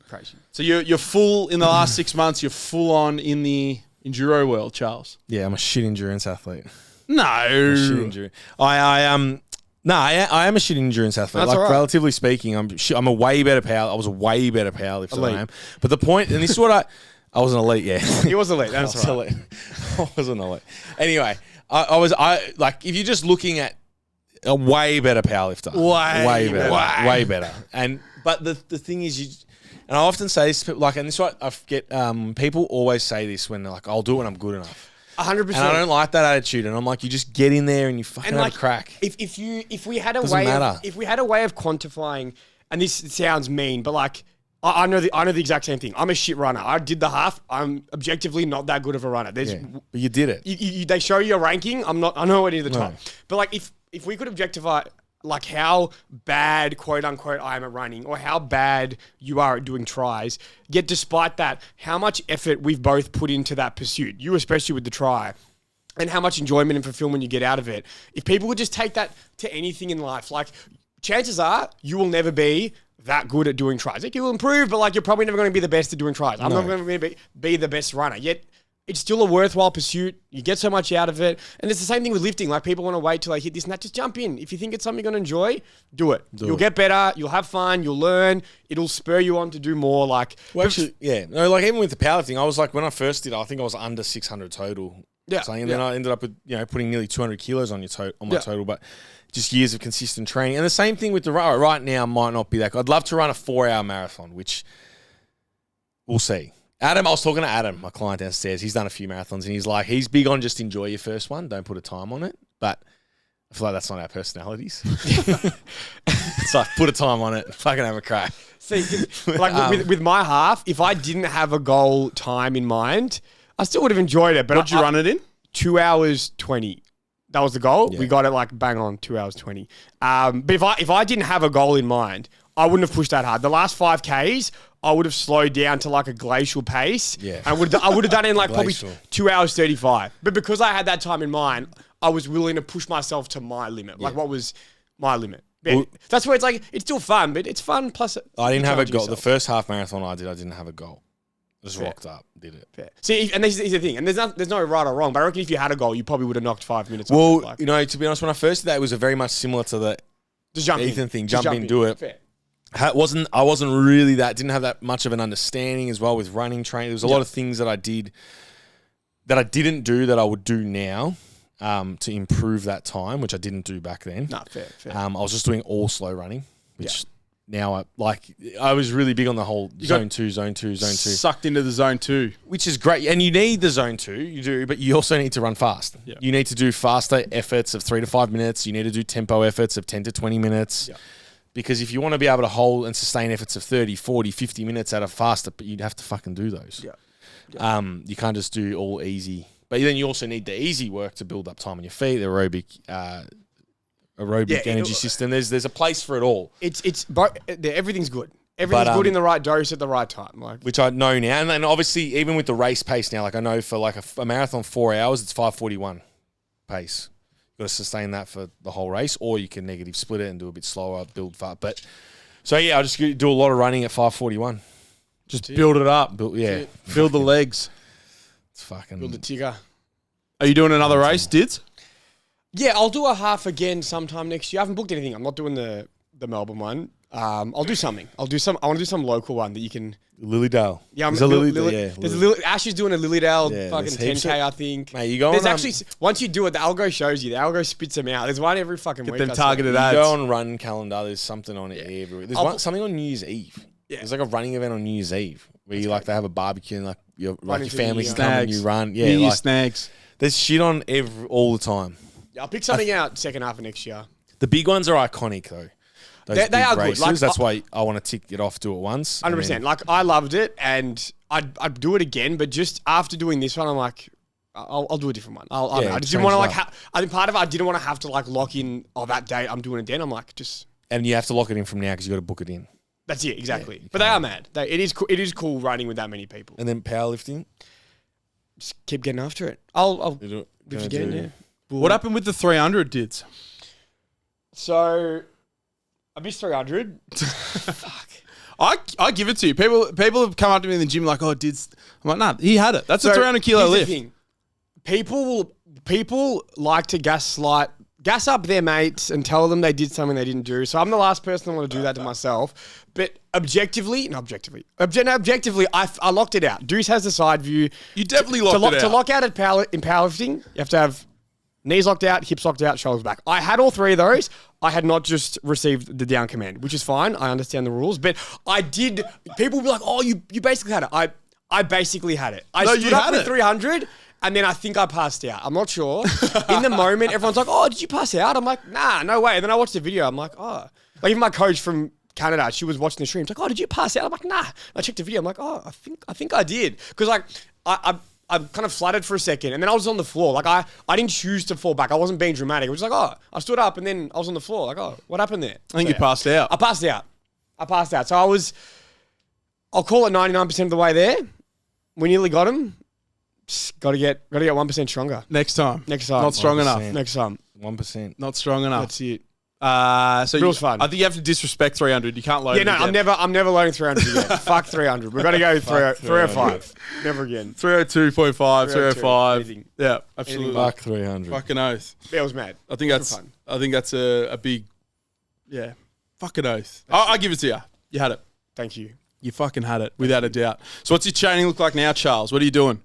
Crazy.
So you're full in the last 6 months. You're full on in the enduro world, Charles.
Yeah, I'm a shit endurance athlete.
No.
Shit endurance. I am a shit endurance athlete.
That's
Like
all right.
relatively speaking, I'm a way better power. I was a way better powerlifter than
Elite.
I am. But the point, and this is what I was an elite. Yeah,
He was elite. That's
I was
right.
elite. I was an elite. Anyway, I was like if you're just looking at a way better powerlifter, way better. But the thing is, and I often say this to people, like, and this is what I get. People always say this when they're like, "I'll do it when I'm good enough."
100%.
And I don't like that attitude. And I'm like, you just get in there and you fucking have a crack.
If we had a
Doesn't
way
matter.
if we had a way of quantifying, and this sounds mean, but like I know the exact same thing. I'm a shit runner. I did the half. I'm objectively not that good of a runner. There's
Yeah, but you did it.
they show you a ranking. I'm nowhere near the top.
No.
But like if we could objectify like how bad quote unquote I am at running or how bad you are at doing tries, yet despite that, how much effort we've both put into that pursuit, you especially with the try, and how much enjoyment and fulfillment you get out of it. If people would just take that to anything in life, like chances are you will never be that good at doing tries. Like you will improve, but like you're probably never going to be the best at doing tries. I'm not going to be the best runner. Yet it's still a worthwhile pursuit. You get so much out of it. And it's the same thing with lifting. Like people want to wait till they hit this and that. Just jump in. If you think it's something you're going to enjoy, do it. You'll get better. You'll have fun. You'll learn. It'll spur you on to do more. Like,
Well, actually, yeah. No, like even with the powerlifting, I was like, when I first did it, I think I was under 600 total.
Yeah,
Something. And then I ended up with, putting nearly 200 kilos on my total. But just years of consistent training. And the same thing with the run. Right now might not be that good. I'd love to run a 4-hour marathon, which we'll see. Adam, I was talking to Adam, my client downstairs. He's done a few marathons, and he's like, he's big on just enjoy your first one. Don't put a time on it. But I feel like that's not our personalities. It's like, put a time on it. Fucking have a crack.
see, like with my half, if I didn't have a goal time in mind, I still would have enjoyed it. But
What'd you run it in?
2 hours 20. That was the goal.
Yeah.
We got it like bang on 2 hours 20. But if I didn't have a goal in mind, I wouldn't have pushed that hard. The last 5Ks, I would have slowed down to like a glacial pace.
Yeah.
I would have done it in like probably
Glacial.
2 hours 35. But because I had that time in mind, I was willing to push myself to my limit. Like what was my limit? Yeah,
Well-
that's where it's like, it's still fun, but it's fun. Plus,
I didn't have a
challenge
goal. The
yourself.
first half marathon I didn't have a goal. Just rocked up, did it.
Fair. See, and this is the thing, and there's no right or wrong, but I reckon if you had a goal, you probably would have knocked 5 minutes off
Well,
it. Like,
to be honest, when I first did that, it was a very much similar to the
just jump
Ethan
in.
thing.
Just
Jump in, do it.
Fair.
I wasn't really didn't have that much of an understanding as well with running training. There was a lot of things that I did that I didn't do that I would do now to improve that time, which I didn't do back then.
No, fair.
I was just doing all slow running, which now I was really big on the whole zone two,
Sucked into the zone 2.
which is great. And you need the zone 2, you do, but you also need to run fast.
Yeah.
You need to do faster efforts of 3 to 5 minutes. You need to do tempo efforts of 10 to 20 minutes.
Yeah.
Because if you want to be able to hold and sustain efforts of 30, 40, 50 minutes at a faster, but you'd have to fucking do those.
Yeah.
You can't just do all easy. But then you also need the easy work to build up time on your feet, the aerobic energy system. There's a place for it all.
Everything's good. Everything's good in the right dose at the right time. Like,
Which I know now. And then obviously, even with the race pace now, like I know for like a marathon 4 hours, it's 5:41 pace. You've got to sustain that for the whole race, or you can negative split it and do a bit slower, build fast. But so yeah, I just do a lot of running at 5:41.
Just build it up.
Yeah,
Build the legs.
it's fucking.
build the tigger.
Are you doing another race, Dids?
Yeah, I'll do a half again sometime next year. I haven't booked anything. I'm not doing the Melbourne one. I'll do something. I want to do some local one that you can.
Lilydale.
Yeah,
There's a Lilydale. Yeah,
there's Ash is doing a Lilydale
Yeah,
fucking
there's
10K,
heaps
I think.
Mate, you go
There's
on,
actually once you do it, the algo shows you. The algo spits them out. There's one every fucking
Get
week.
them
I swear.
targeted
You
ads.
go on run calendar. There's something on it every week. There's something on New Year's Eve.
Yeah.
There's like a running event on New Year's Eve where you like to have a barbecue and like your
Running
family
through
can
the
come and
Snags.
you run.
New
Yeah,
Year's
like,
snags.
there's shit on all the time.
Yeah, I'll pick something out second half of next year.
The big ones are iconic though. Those
They
big
are good.
races.
Like,
That's why I want to tick it off, do it once.
100%. Like I loved it, and I'd do it again. But just after doing this one, I'm like, I'll do a different one. I just didn't want to like. I think part of it, I didn't want to have to like lock in. Oh, that date I'm doing it then. I'm like, just.
And you have to lock it in from now because you got to book it in.
That's it, exactly.
Yeah,
but they are mad. It is cool running with that many people.
And then powerlifting.
Just keep getting after it. I'll
You do it.
be
Gonna
forgetting.
do-
Yeah.
What happened with the 300 dids?
So I missed 300.
I give it to you. People have come up to me in the gym like, oh, dids. I'm like, nah, he had it. That's a
So
300 kilo
here's the
lift.
thing. People like to gas up their mates and tell them they did something they didn't do. So I'm the last person to want to do that to myself. But objectively, I locked it out. Deuce has the side view.
You definitely locked it out.
To lock out in powerlifting, you have to have knees locked out, hips locked out, shoulders back. I had all three of those. I had not just received the down command, which is fine. I understand the rules. But I did. People will be like, oh, you basically had it. I basically had it. I stood up with 300. And then I think I passed out. I'm not sure. In the moment, everyone's like, oh, did you pass out? I'm like, nah, no way. And then I watched the video. I'm like, oh. Like even my coach from Canada, she was watching the stream. She's like, oh, did you pass out? I'm like, nah. I checked the video. I'm like, oh, I think I did. Because like, I kind of fluttered for a second. And then I was on the floor. Like I didn't choose to fall back. I wasn't being dramatic. It was like, oh, I stood up and then I was on the floor. Like, oh, what happened there?
I think you passed out.
I passed out. So I'll call it 99% of the way there. We nearly got him. Got to get 1% stronger.
Next time. Not strong
1%.
enough.
Next time.
1%.
Not strong enough.
That's it.
So
Real fun.
I think you have to disrespect 300. You can't load
Yeah,
it
no,
again.
I'm never loading 300 again. Fuck 300. We've got to go 305. Never again.
302.5, 305.
anything.
Yeah, absolutely.
Fuck 300.
Fucking oath.
Yeah, I was mad.
I think that's a big, yeah, fucking oath. I'll give it to you. You had it.
Thank you.
You fucking had it, without a doubt. So what's your training look like now, Charles? What are you doing?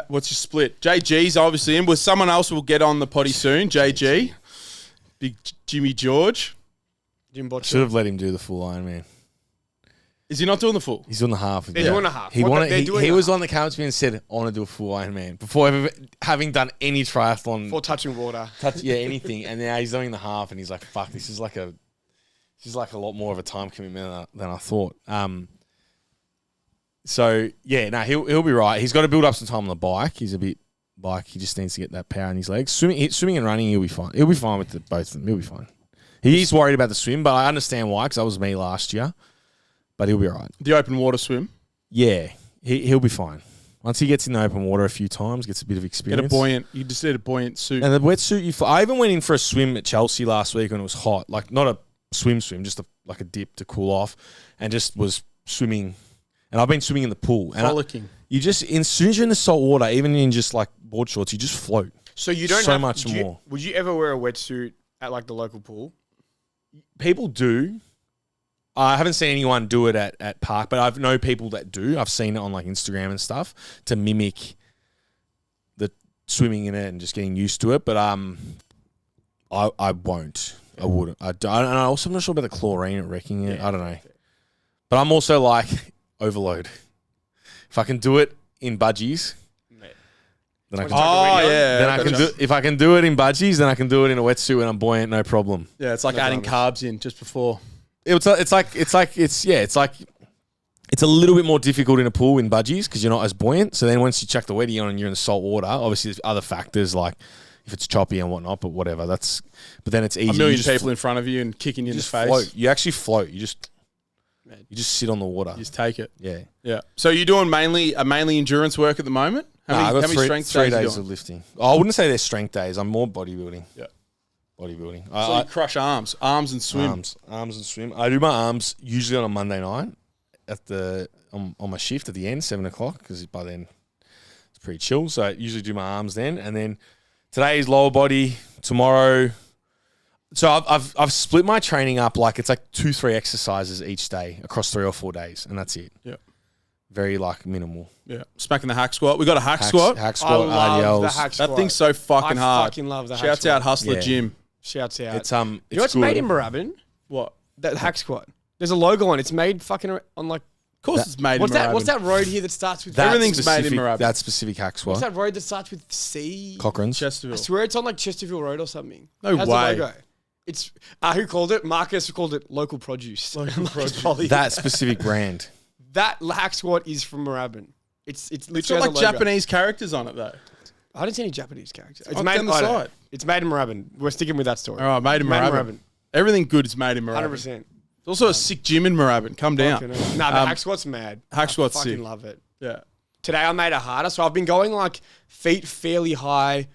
What's your split? JG's obviously in. With someone else will get on the potty soon. JG. Big Jimmy George.
Jim Botcher.
Should have let him do the full Ironman.
Is he not doing the full?
He's doing the half.
They're doing a half.
He
What
wanted.
they're
He,
doing
he
a
was
half.
on the couch with me and said, "I want to do a full Ironman." Before having done any triathlon,
For touching water.
anything, and now he's doing the half, and he's like, "Fuck, this is like a lot more of a time commitment than I thought." So yeah, no, he'll be right. He's got to build up some time on the bike. He's a bit like he just needs to get that power in his legs. Swimming and running, he'll be fine. He'll be fine with both of them. He'll be fine. He's worried about the swim, but I understand why, because that was me last year. But he'll be all right.
The open water swim.
Yeah, he'll be fine. Once he gets in the open water a few times, gets a bit of experience.
Get a buoyant. You just need a buoyant suit.
And the wetsuit, I even went in for a swim at Chelsea last week when it was hot. Like, not a swim, just like a dip to cool off, and just was swimming. And I've been swimming in the pool. And
Frolicking.
you just, as soon as you're in the salt water, even in just like board shorts, you just float.
So you don't
So
have
much more.
Would you ever wear a wetsuit at like the local pool?
People do. I haven't seen anyone do it at park, but I've know people that do. I've seen it on like Instagram and stuff to mimic the swimming in it and just getting used to it. But I won't. I wouldn't. I don't. And I'm not sure about the chlorine wrecking it. I don't know. But I'm also like overload. If I can do it in budgies, then I can.
Oh, yeah.
Then I can do. If I can do it in budgies, then I can do it in a wetsuit when I'm buoyant, no problem.
Yeah, it's like adding carbs in just before.
It's a little bit more difficult in a pool in budgies because you're not as buoyant. So then once you chuck the wetty on and you're in the salt water, obviously there's other factors like if it's choppy and whatnot, but whatever. But then it's easy.
A million people in front of you and kicking you in the face.
Float. You actually float. You just sit on the water.
You just take it.
Yeah.
Yeah. So you're doing mainly endurance work at the moment? How many strength
three
days are you
days
doing?
of lifting. I wouldn't say they're strength days. I'm more bodybuilding.
Yeah.
Bodybuilding.
So you crush arms and swim.
Arms and swim. I do my arms usually on a Monday night on my shift at the end, 7:00, because by then it's pretty chill. So I usually do my arms then, and then Today is lower body. Tomorrow, so I've split my training up like it's like 2-3 exercises each day across 3 or 4 days, and that's it.
Yeah.
Very like minimal.
Yeah. Smacking the hack squat. We got a hack squat.
Hack
I
squat,
love
RDLs.
the hack squat.
That thing's so fucking
I
hard.
fucking love the hack
Shouts
squat.
out Hustler
Yeah.
Gym.
Shouts out.
It's
you know
it's
what's
good.
made in Moorabbin?
What?
That hack squat. There's a logo on it. It's made fucking on like...
Of course it's made
What's
in
that?
Moorabbin.
What's that road here that starts with...
That
Everything's made in
specific-
Moorabbin.
That specific hack squat.
What's that road that starts with C?
Cochrane's.
I
Chesterfield.
swear it's on like Chesterfield Road or something.
No
How's
way.
The logo? It's... who called it? Marcus called it local produce.
Local
Like, it's
produce.
probably-
That specific brand.
That hack squat is from Moorabbin. It's literally
It's got
has
like
a logo.
Japanese characters on it though.
I didn't see any Japanese characters. It's
Oh,
made
down the
I don't know.
side.
It's made in Moorabbin. We're sticking with that story.
All right, made in Moorabbin. Everything good is made in Moorabbin.
100%.
There's also a sick gym in Moorabbin. Come down.
Nah, the hack squat's mad.
hack squat's
I fucking
sick.
love it.
Yeah.
Today I made it harder, so I've been going like feet fairly high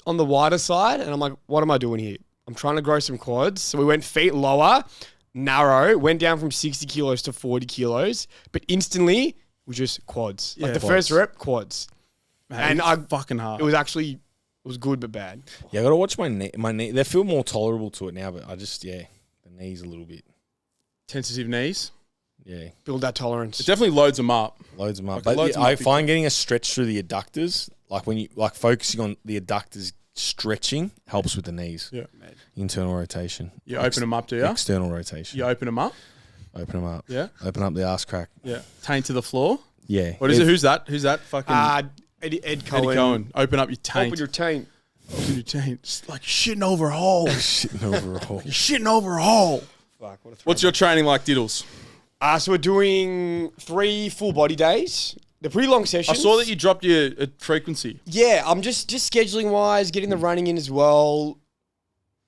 on the wider side, and I'm like, what am I doing here? I'm trying to grow some quads. So we went feet lower, narrow, went down from 60 kilos to 40 kilos, but instantly was just quads. Like
Yeah.
the
Quads.
first rep, quads.
Man,
And
it's
I-
fucking hard.
It was good but bad.
Yeah, I gotta watch my knee. My knee. They feel more tolerable to it now, but the knees a little bit.
Sensitive knees.
Yeah,
Build that tolerance.
It definitely loads them up.
loads them up.
Like,
But
loads 'em
I
up big
find getting a stretch through the adductors, like when you like focusing on the adductors stretching, helps with the knees.
Yeah.
Internal rotation.
You open them up, do you?
External rotation.
You open them up.
Open them up.
Yeah.
Open up the ass crack.
Yeah. Taint to the floor.
Yeah.
What is it? Who's that? Who's that? Fucking
Ed Cohen.
Eddie Cohen. Open up your taint.
Open your taint.
Open your taint. It's like shitting over a hole.
Shitting over a hole.
You're shitting over a hole.
Fuck, what a
What's your training like, Diddles?
So we're doing 3 full body days. They're pretty long
I
sessions.
saw that you dropped your frequency.
Yeah, I'm just scheduling wise, getting the running in as well.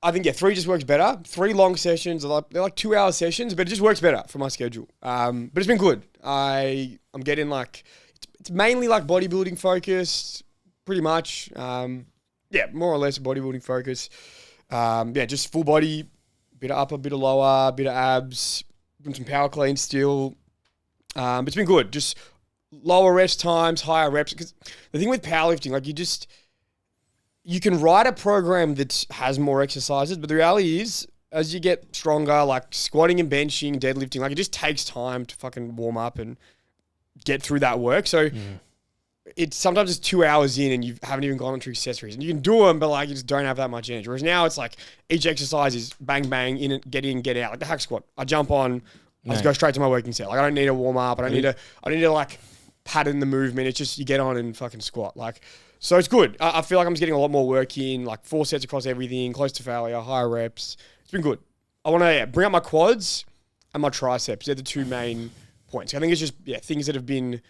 I think 3 just works better. 3 long sessions, they're like 2-hour sessions, but it just works better for my schedule. But it's been good. I'm getting like it's mainly like bodybuilding focused, pretty much. More or less bodybuilding focus. Just full body, bit of upper, bit of lower, bit of abs, doing some power clean still. But it's been good. Just lower rest times, higher reps. Because the thing with powerlifting, like you can write a program that has more exercises, but the reality is, as you get stronger, like squatting and benching, deadlifting, like it just takes time to fucking warm up and get through that work. So it's sometimes it's 2 hours in and you haven't even gone into accessories, and you can do them, but like you just don't have that much energy. Whereas now it's like each exercise is bang bang in, get out. Like the hack squat, I jump on, I just go straight to my working set. Like I don't need to warm up. I don't need to like pattern the movement. It's just you get on and fucking squat. Like, so it's good. I feel like I'm just getting a lot more work in, like 4 sets across everything, close to failure, higher reps. It's been good. I want to bring up my quads and my triceps. They're the 2 main points. I think it's just things that have been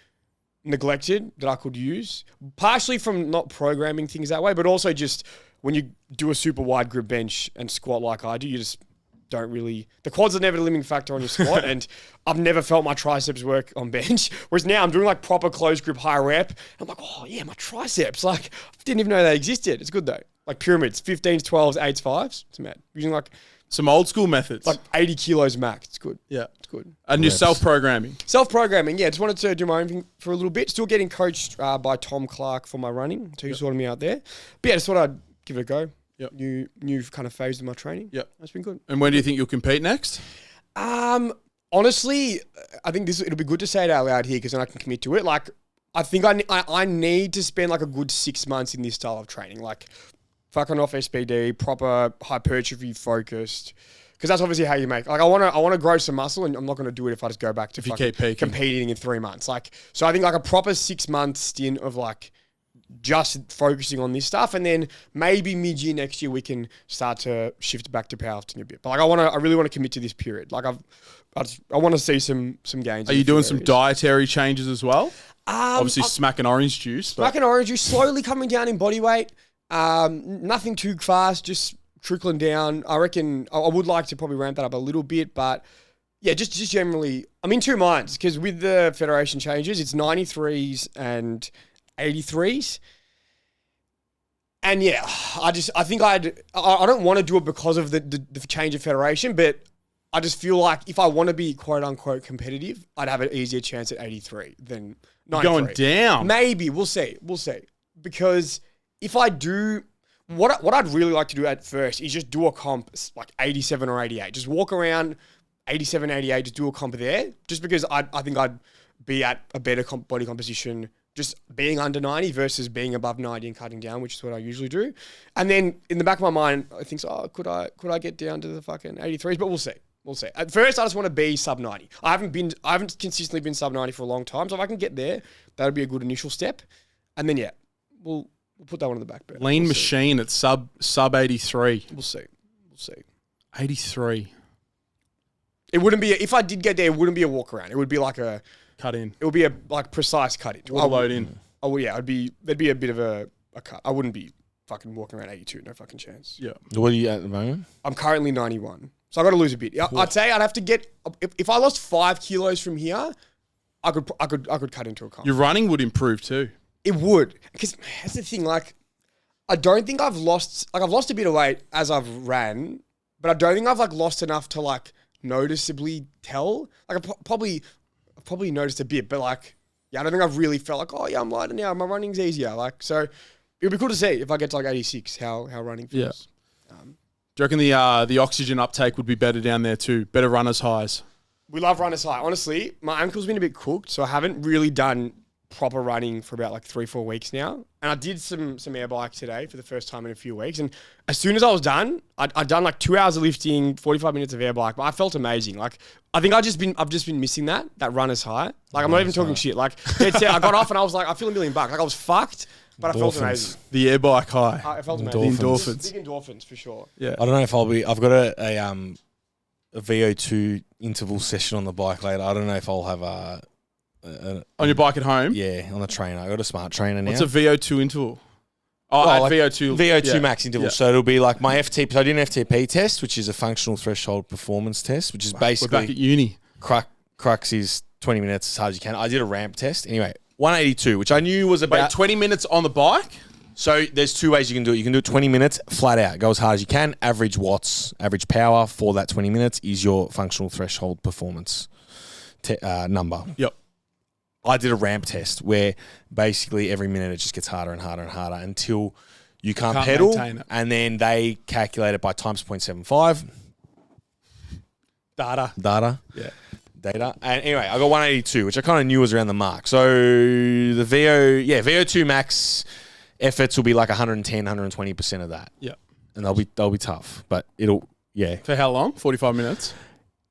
neglected that I could use, partially from not programming things that way, but also just when you do a super wide grip bench and squat like I do, you just don't really, the quads are never the limiting factor on your squat. And I've never felt my triceps work on bench. Whereas now I'm doing like proper close grip, high rep. I'm like, oh yeah, my triceps. Like I didn't even know they existed. It's good though. Like pyramids, 15s, 12s, 8s, 5s. It's mad. Using like
Some old school methods.
like 80 kilos max. It's good.
yeah.
It's good.
And your self-programming.
Self-programming, just wanted to do my own thing for a little bit. Still getting coached by Tom Clark for my running. So he's sorting me out there. But just thought I'd give it a go.
Yep.
New kind of phase of my training.
Yep.
That's been good.
And when do you think you'll compete next?
Honestly, I think it'll be good to say it out loud here because then I can commit to it. Like, I think I need to spend like a good 6 months in this style of training. Like, fucking off SPD, proper hypertrophy focused. Because that's obviously how you make. Like, I want to grow some muscle, and I'm not going to do it if I just go back to
If you
fucking
keep peaking.
competing in 3 months. Like, so I think like a proper 6 month stint of like just focusing on this stuff, and then maybe mid-year next year we can start to shift back to powerlifting a bit. But like, I really want to commit to this period. Like, I want to see some gains.
Are
in
you
a few
doing some
areas.
dietary changes as well? Obviously,
I-
smacking orange juice. But
Black and orange, you're slowly coming down in body weight. Nothing too fast, just trickling down. I reckon I would like to probably ramp that up a little bit, but yeah, just generally, I'm in 2 minds because with the federation changes, it's 93s and 83s. And yeah, I think I don't want to do it because of the change of federation, but I just feel like if I want to be quote unquote competitive, I'd have an easier chance at 83 than 93.
going down.
Maybe we'll see. Because if I do, what I'd really like to do at first is just do a comp like 87 or 88. Just walk around 87, 88, just do a comp there. Just because I think I'd be at a better body composition just being under 90 versus being above 90 and cutting down, which is what I usually do. And then in the back of my mind, I think, could I get down to the fucking 83s? But we'll see. We'll see. At first, I just want to be sub 90. I haven't consistently been sub 90 for a long time. So if I can get there, that would be a good initial step. And then, we'll put that one in the back burner.
Lean machine at sub 83.
We'll see.
83.
It wouldn't be, if I did get there, it wouldn't be a walk around. It would be like
Cut in.
it would be a like precise cut in.
Or load in.
Oh, yeah. There'd be a bit of a cut. I wouldn't be fucking walking around 82. No fucking chance.
Yeah.
What are you at the moment?
I'm currently 91. So I got to lose a bit. I'd say I'd have to get, if I lost 5 kilos from here, I could cut into a comp.
Your running would improve too.
It would. Because that's the thing, like, I don't think I've lost a bit of weight as I've ran, but I don't think I've like lost enough to like noticeably tell. Like I've probably noticed a bit, but like, I don't think I've really felt like, oh yeah, I'm lighter now. My running's easier. Like, so it'd be cool to see if I get to like 86, how running feels.
Yeah. Do you reckon the oxygen uptake would be better down there too? Better runners highs?
We love runners high. Honestly, my ankle's been a bit cooked, so I haven't really done proper running for about like 3-4 weeks now. And I did some air bike today for the first time in a few weeks. And as soon as I was done, I'd done like 2 hours of lifting, 45 minutes of air bike, but I felt amazing. Like, I think I've just been missing that runner's high. Like, I'm not even talking shit. Like, I got off and I was like, I feel $1 million. Like, I was fucked, but I felt amazing.
The air bike high.
I felt amazing.
The endorphins.
Big endorphins for sure.
Yeah.
I don't know if I've got a VO2 interval session on the bike later. I don't know if I'll have
On your bike at home?
Yeah, on the trainer. I got a smart trainer now.
What's a VO2 interval? Oh,
like
VO2
max interval.
Yeah.
So it'll be like my FTP. So I did an FTP test, which is a functional threshold performance test, which is
We're
basically
back at uni.
crux is 20 minutes as hard as you can. I did a ramp test. Anyway, 182, which I knew was about...
Wait, 20 minutes on the bike?
So there's 2 ways you can do it. You can do it 20 minutes flat out. Go as hard as you can. Average watts, average power for that 20 minutes is your functional threshold performance number.
Yep.
I did a ramp test where basically every minute it just gets harder and harder and harder until you can't pedal.
maintain it.
And then they calculate it by times 0.75. Data.
Yeah.
Data. And anyway, I got 182, which I kind of knew was around the mark. So the VO2 max efforts will be like 110, 120% of that.
Yep.
And they'll be tough, but yeah.
For how long? 45 minutes?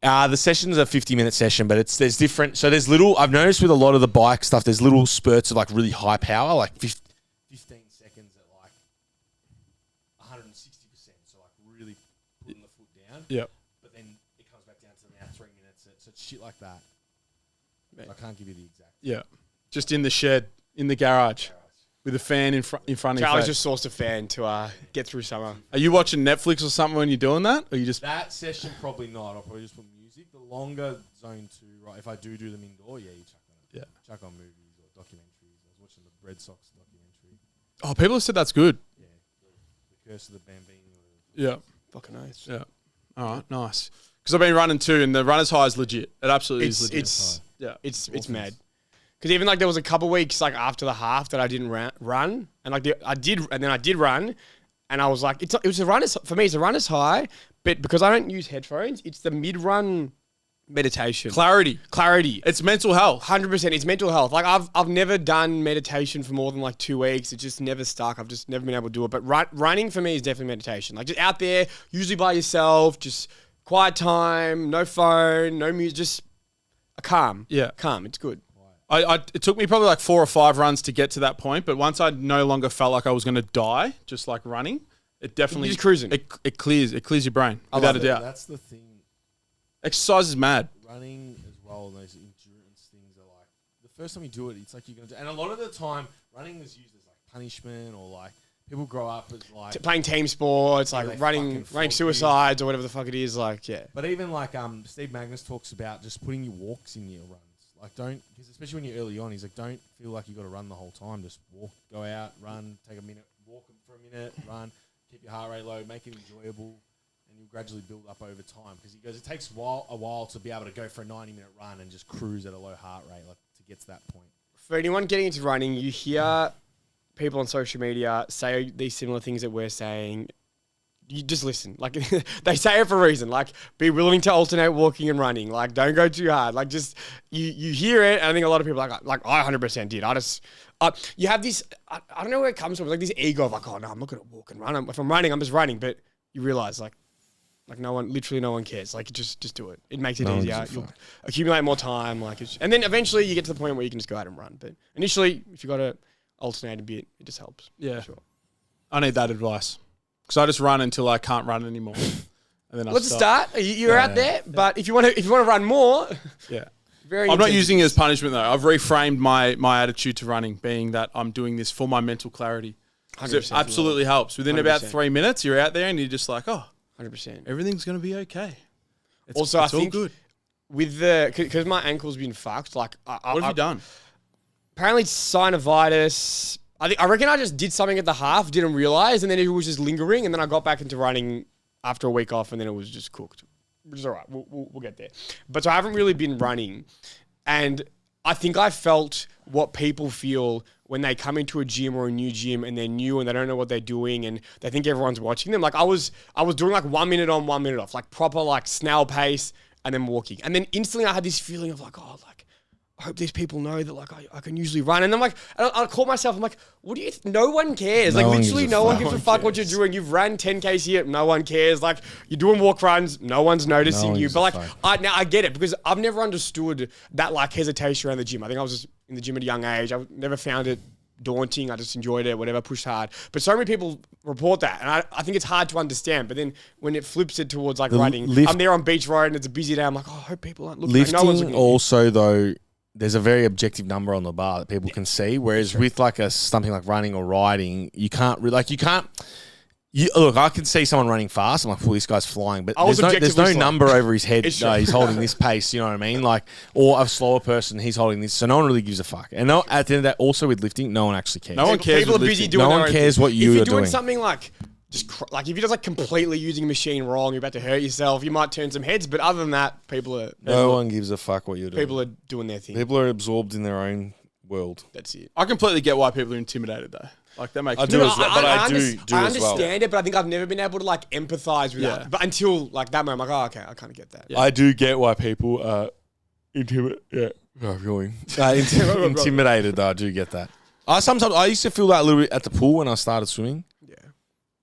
The session's a 50-minute session, but there's different. So there's little, I've noticed with a lot of the bike stuff, there's little spurts of like really high power, like 15 seconds at like 160%. So like really putting the foot down.
Yep.
But then it comes back down to now 3 minutes. So it's shit like that. I can't give you the exact.
Yeah. Just in the shed, in the garage, with a fan in front of you.
Charlie's just sourced a fan to get through summer.
Are you watching Netflix or something when you're doing that? Or you just...
That session, probably not. I'll probably just put music. The longer zone 2, right? If I do them indoor, you chuck on it.
Yeah.
Chuck on movies or documentaries. I was watching the Red Sox documentary.
Oh, people have said that's good.
Yeah. The Curse of the Bambini.
Yeah.
Fucking nice.
Yeah. All right. Nice. Because I've been running too, and the runner's high is legit. It absolutely is legit.
It's mad. Because even like there was a couple weeks like after the half that I didn't run, and like I did run, and I was like, it was a runner's for me. It's a runner's high, but because I don't use headphones, it's the mid-run meditation.
Clarity.
It's
mental health.
100%. It's mental health. Like I've never done meditation for more than like 2 weeks. It just never stuck. I've just never been able to do it. But running for me is definitely meditation. Like just out there, usually by yourself, just quiet time, no phone, no music, just a calm.
Yeah.
Calm. It's good.
It took me probably like 4 or 5 runs to get to that point, but once I no longer felt like I was going to die, just like running, it definitely...
You're just cruising.
It clears your brain, without a doubt.
That's the thing.
Exercise is mad.
Running as well, and those endurance things are like... The first time you do it, it's like you're going to... And a lot of the time, running is used as like punishment or like... People grow up as like...
Playing team sports, like
they
running
fucking flog
suicides or whatever the fuck it is, like, yeah.
But even like Steve Magnus talks about just putting your walks in your runs. Like because especially when you're early on, he's like, don't feel like you got to run the whole time. Just walk, go out, run, take a minute, walk for a minute, run, keep your heart rate low, make it enjoyable, and you'll gradually build up over time. Because he goes, it takes a while to be able to go for a 90-minute run and just cruise at a low heart rate, like to get to that point.
For anyone getting into running, you hear people on social media say these similar things that we're saying, you just listen. Like, they say it for a reason. Like, be willing to alternate walking and running. Like, don't go too hard. Like, just, you hear it, and I think a lot of people are like I 100% did. You have this, I don't know where it comes from, like this ego of like, oh no, I'm not going to walk and run. If I'm running, I'm just running. But you realize like literally no one cares. Like, just do it. It makes it easier. You'll accumulate more time. Like, and then eventually you get to the point where you can just go out and run. But initially, if you got to alternate a bit, it just helps.
Yeah.
Sure.
I need that advice. Because I just run until I can't run anymore. And then
Let's start. You're out there, but if you want to run more,
yeah.
I'm
not using it as punishment though. I've reframed my attitude to running, being that I'm doing this for my mental clarity. 'Cause it absolutely helps. Within
100%.
about 3 minutes, you're out there and you're just like, oh,
100%.
everything's gonna be okay.
Also,
it's
I think
all good.
With because my ankle's been fucked. Like,
What have you done?
Apparently, synovitis. I reckon I just did something at the half, didn't realize, and then it was just lingering, and then I got back into running after a week off, and then it was just cooked, which is all right. We'll get there. But so I haven't really been running, and I think I felt what people feel when they come into a gym or a new gym and they're new and they don't know what they're doing and they think everyone's watching them. Like, I was doing like 1 minute on, 1 minute off, like proper like snail pace, and then walking, and then instantly I had this feeling of like, oh, like, I hope these people know that like I can usually run. And I'm like, I call myself, I'm like, what do you, no one cares. Like, literally no one gives a fuck what you're doing. You've ran 10Ks here, no one cares. Like, you're doing walk runs, no one's noticing you. But like, I get it, because I've never understood that like hesitation around the gym. I think I was just in the gym at a young age. I've never found it daunting. I just enjoyed it, whatever, pushed hard. But so many people report that, and I think it's hard to understand. But then when it flips it towards like running, I'm there on Beach Road and it's a busy day. I'm like, oh, I hope people aren't looking.
Lifting,
like, no one's looking
also though, there's a very objective number on the bar that people can see. Whereas with like something like running or riding, you can't look, I can see someone running fast. I'm like, well, this guy's flying, but there's no number over his head. No, he's holding this pace. You know what I mean? Like, or a slower person, he's holding this. So no one really gives a fuck. And no, at the end of that, also with lifting, no one actually cares.
No one cares.
People are busy doing.
No one cares what you are doing.
If you're doing something like like if you're just like completely using a machine wrong, you're about to hurt yourself. You might turn some heads, but other than that,
no one gives a fuck what you're doing.
People are doing their thing.
People are absorbed in their own world.
That's it.
I completely get why people are intimidated though. Like, that makes
I do as well, but I
understand it, but I think I've never been able to like empathize with that. But until like that moment, I'm like, oh, okay, I kind of get that.
Yeah. I do get why people are intimidated. Yeah, intimidated. Though I do get that. I used to feel that a little bit at the pool when I started swimming.
Yeah.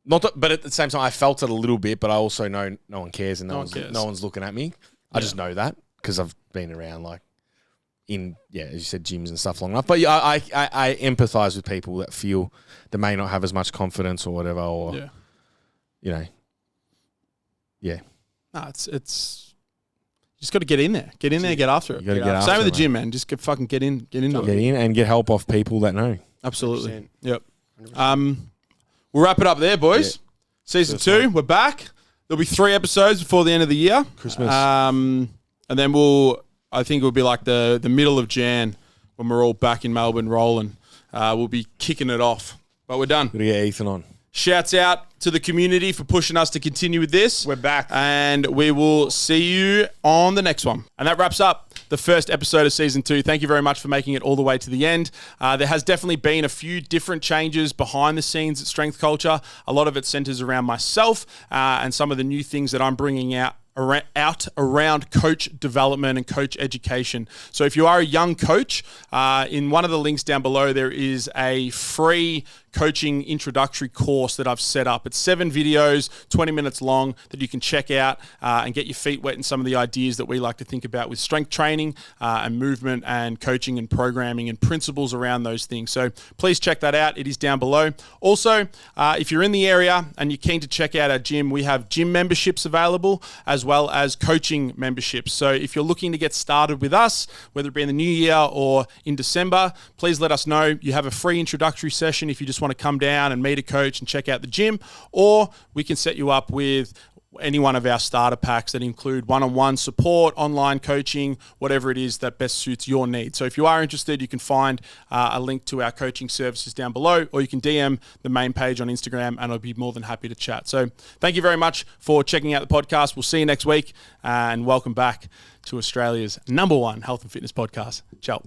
Not that, but at the same time, I felt it a little bit. But I also know no one cares and no one's looking at me. I just know that because I've been around like in as you said, gyms and stuff long enough. But yeah, I empathize with people that feel they may not have as much confidence or whatever, or you know,
No, it's you just got to get in there, get after it.
You got to get after it.
Same with the gym, man. Just get in
and get help off people that know.
Absolutely.
100%.
Yep. We'll wrap it up there, boys. Yeah. Season 2, we're back. There'll be 3 episodes before the end of the year.
Christmas.
And then I think it'll be like the middle of Jan when we're all back in Melbourne rolling. We'll be kicking it off. But we're done.
Gotta get Ethan on.
Shouts out to the community for pushing us to continue with this.
We're back.
And we will see you on the next one. And that wraps up the first episode of Season 2. Thank you very much for making it all the way to the end. There has definitely been a few different changes behind the scenes at Strength Culture. A lot of it centers around myself and some of the new things that I'm bringing out around coach development and coach education. So if you are a young coach, in one of the links down below, there is a free coaching introductory course that I've set up. It's 7 videos, 20 minutes long, that you can check out and get your feet wet in some of the ideas that we like to think about with strength training and movement and coaching and programming and principles around those things. So please check that out. It is down below. Also, if you're in the area and you're keen to check out our gym, we have gym memberships available as well as coaching memberships. So if you're looking to get started with us, whether it be in the new year or in December, please let us know. You have a free introductory session if you just want to come down and meet a coach and check out the gym, or we can set you up with any one of our starter packs that include one-on-one support, online coaching, whatever it is that best suits your needs. So if you are interested, you can find a link to our coaching services down below, or you can DM the main page on Instagram and I'll be more than happy to chat. So thank you very much for checking out the podcast. We'll see you next week and welcome back to Australia's #1 health and fitness podcast. Ciao.